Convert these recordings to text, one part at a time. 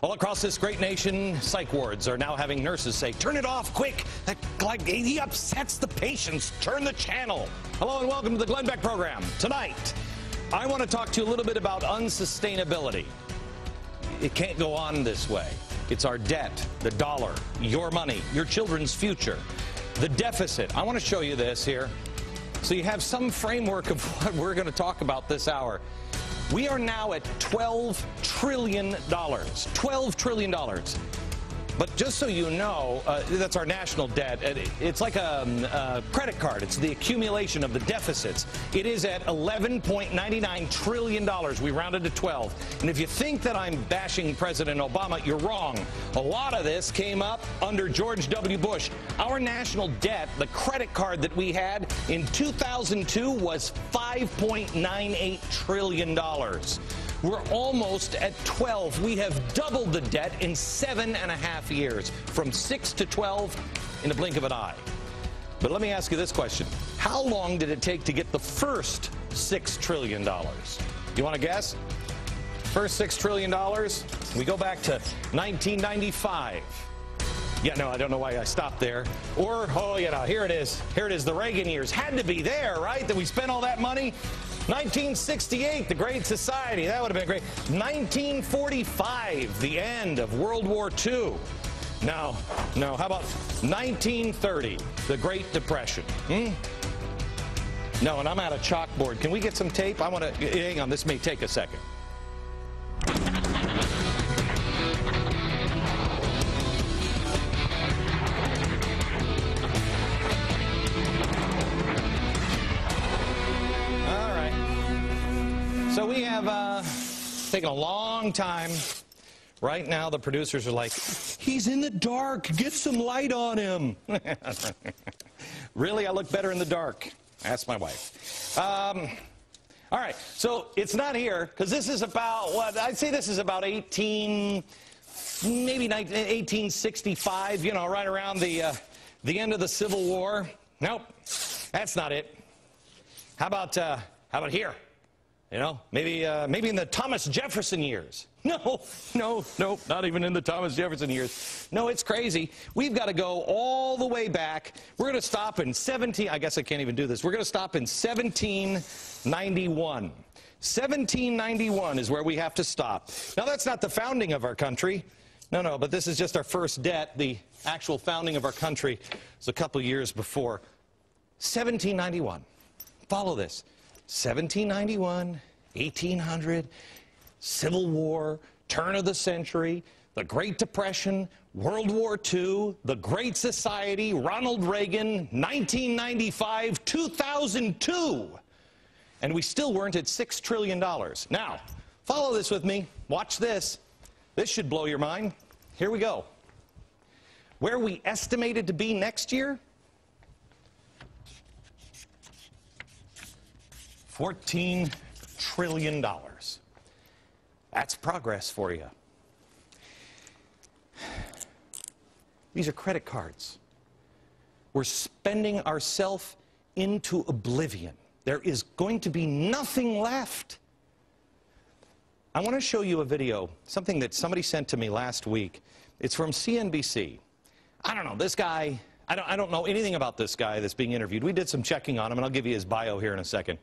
All across this great nation, psych wards are now having nurses say, "Turn it off, quick. He upsets the patients. Turn the channel." Hello and welcome to the Glenn Beck program. Tonight, I want to talk to you a little bit about unsustainability. It can't go on this way. It's our debt, the dollar, your money, your children's future, the deficit. I want to show you this here so you have some framework of what we're going to talk about this hour. We are now at $12 trillion. $12 trillion. But just so you know, that's our national debt. It's like a credit card. It's the accumulation of the deficits. It is at $11.99 trillion. We rounded to 12. And if you think that I'm bashing President Obama, you're wrong. A lot of this came up under George W. Bush. Our national debt, the credit card that we had in 2002, was $5.98 trillion. We're almost at 12. We have doubled the debt in 7.5 years, from 6 to 12 in the blink of an eye. But let me ask you this question. How long did it take to get the first $6 trillion? You want to guess? First $6 trillion? We go back to 1995. Yeah, no, I don't know why I stopped there. Or, oh, you know, here it is. Here it is, the Reagan years. Had to be there, right, that we spent all that money? 1968, the Great Society. That would have been great. 1945, the end of World War II. No, how about 1930, the Great Depression? No, and I'm out of chalkboard. Can we get some tape? I want to, hang on, this may take a second. So we have taken a long time. Right now, the producers are like, "He's in the dark. Get some light on him." Really, I look better in the dark. Ask my wife. All right, so it's not here because this is about what I'd say. This is about 1865. You know, right around the end of the Civil War. Nope, that's not it. How about here? You know, maybe in the Thomas Jefferson years. No, not even in the Thomas Jefferson years. No, it's crazy. We've got to go all the way back. We're going to stop in I guess I can't even do this. We're going to stop in 1791. 1791 is where we have to stop. Now, that's not the founding of our country. No, but this is just our first debt. The actual founding of our country was a couple years before. 1791. Follow this. 1791, 1800, Civil War, turn of the century, the Great Depression, World War II, the Great Society, Ronald Reagan, 1995, 2002. And we still weren't at $6 trillion. Now, follow this with me. Watch this. This should blow your mind. Here we go. Where we estimated to be next year? $14 trillion. That's progress for you. These are credit cards. We're spending ourselves into oblivion. There is going to be nothing left. I want to show you a video, something that somebody sent to me last week. It's from CNBC. I don't know, this guy, I don't know anything about this guy that's being interviewed. We did some checking on him, and I'll give you his bio here in a second.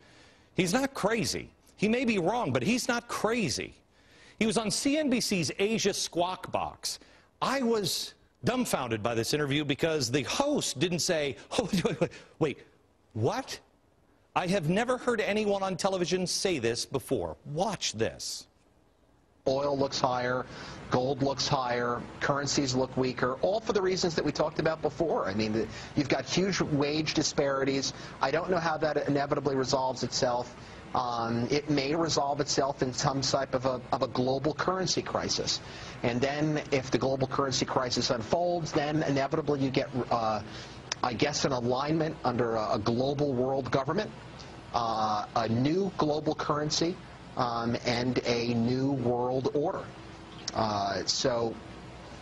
He's not crazy. He may be wrong, but he's not crazy. He was on CNBC's Asia Squawk Box. I was dumbfounded by this interview because the host didn't say, "Oh, wait, what? I have never heard anyone on television say this before. Watch this." Oil looks higher, gold looks higher, currencies look weaker, all for the reasons that we talked about before. I mean, you've got huge wage disparities. I don't know how that inevitably resolves itself. It may resolve itself in some type of a global currency crisis. And then if the global currency crisis unfolds, then inevitably you get, I guess, an alignment under a global world government, a new global currency, and a new world order. So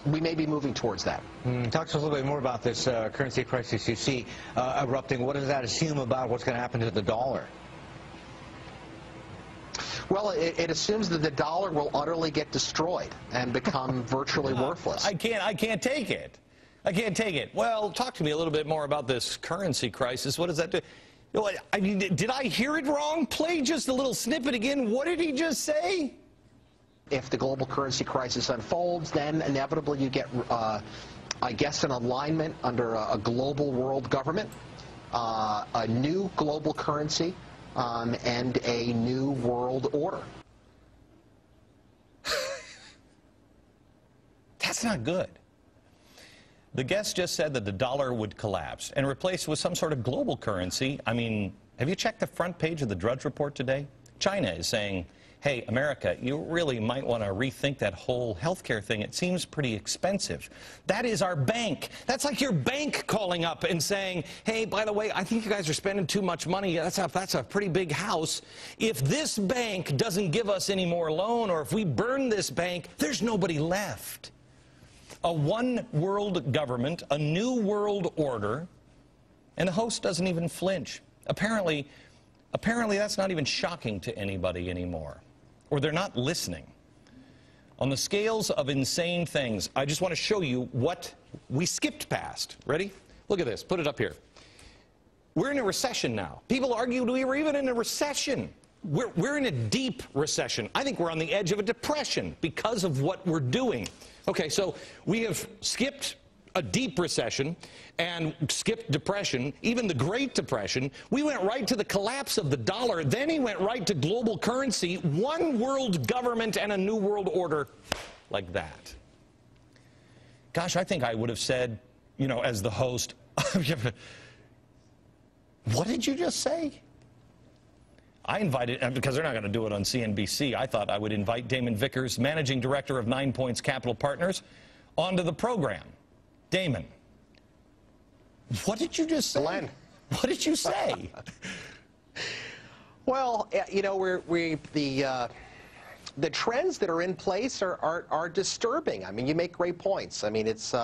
we may be moving towards that. Talk to us a little bit more about this currency crisis you see erupting. What does that assume about what's going to happen to the dollar? Well, it assumes that the dollar will utterly get destroyed and become virtually worthless. I can't take it. I can't take it. Well, talk to me a little bit more about this currency crisis. What does that do? Did I hear it wrong? Play just a little snippet again. What did he just say? If the global currency crisis unfolds, then inevitably you get, I guess, an alignment under a global world government, a new global currency, and a new world order. That's not good. The guest just said that the dollar would collapse and replaced with some sort of global currency. I mean, have you checked the front page of the Drudge Report today? China is saying, hey, America, you really might want to rethink that whole healthcare thing. It seems pretty expensive. That is our bank. That's like your bank calling up and saying, hey, by the way, I think you guys are spending too much money. That's a pretty big house. If this bank doesn't give us any more loan, or if we burn this bank, there's nobody left. A one world government, a new world order, and the host doesn't even flinch. Apparently that's not even shocking to anybody anymore. Or they're not listening. On the scales of insane things, I just want to show you what we skipped past. Ready? Look at this. Put it up here. We're in a recession now. People argued we were even in a recession. We're in a deep recession. I think we're on the edge of a depression because of what we're doing. Okay, so we have skipped a deep recession and skipped depression, even the Great Depression. We went right to the collapse of the dollar. Then he went right to global currency, one world government, and a new world order like that. Gosh, I think I would have said, you know, as the host, what did you just say? I invited, because they're not going to do it on CNBC, I thought I would invite Damon Vickers, Managing Director of 9 Points Capital Partners, onto the program. Damon, what did you just say? Glenn. What did you say? Well, you know, the trends that are in place are disturbing. I mean, you make great points. I mean, it's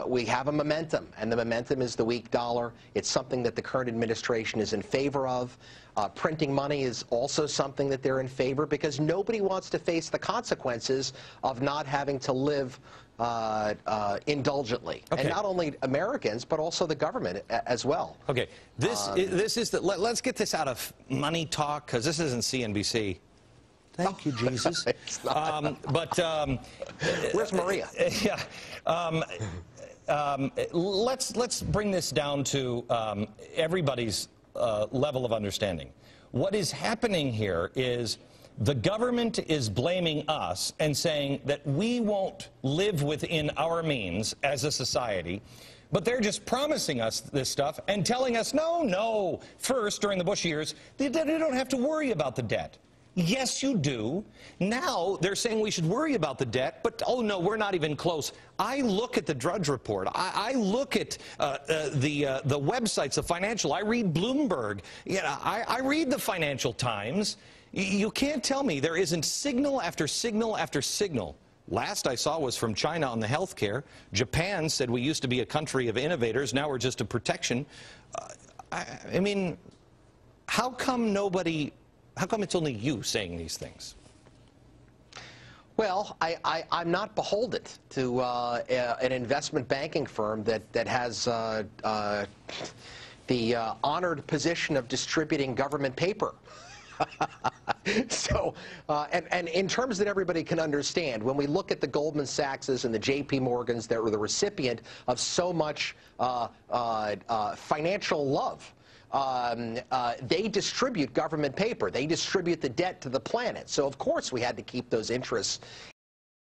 we have a momentum, and the momentum is the weak dollar. It's something that the current administration is in favor of. Printing money is also something that they're in favor, because nobody wants to face the consequences of not having to live indulgently. Okay. And not only Americans, but also the government as well. Okay, this is the, let's get this out of money talk, because this isn't CNBC. Thank you, Jesus. Where's Maria? Let's bring this down to everybody's level of understanding. What is happening here is the government is blaming us and saying that we won't live within our means as a society, but they're just promising us this stuff and telling us, no. First, during the Bush years, they don't have to worry about the debt. Yes, you do. Now they're saying we should worry about the debt, but oh no, we're not even close. I look at the Drudge Report. I look at the websites of financial. I read Bloomberg. I read the Financial Times. You can't tell me there isn't signal after signal after signal. Last I saw was from China on the health care. Japan said we used to be a country of innovators. Now we're just a protection. I mean, how come it's only you saying these things? Well, I'm not beholden to an investment banking firm that has the honored position of distributing government paper. So, and in terms that everybody can understand, when we look at the Goldman Sachs's and the JP Morgans that were the recipient of so much financial love, they distribute government paper. They distribute the debt to the planet. So, of course, we had to keep those interests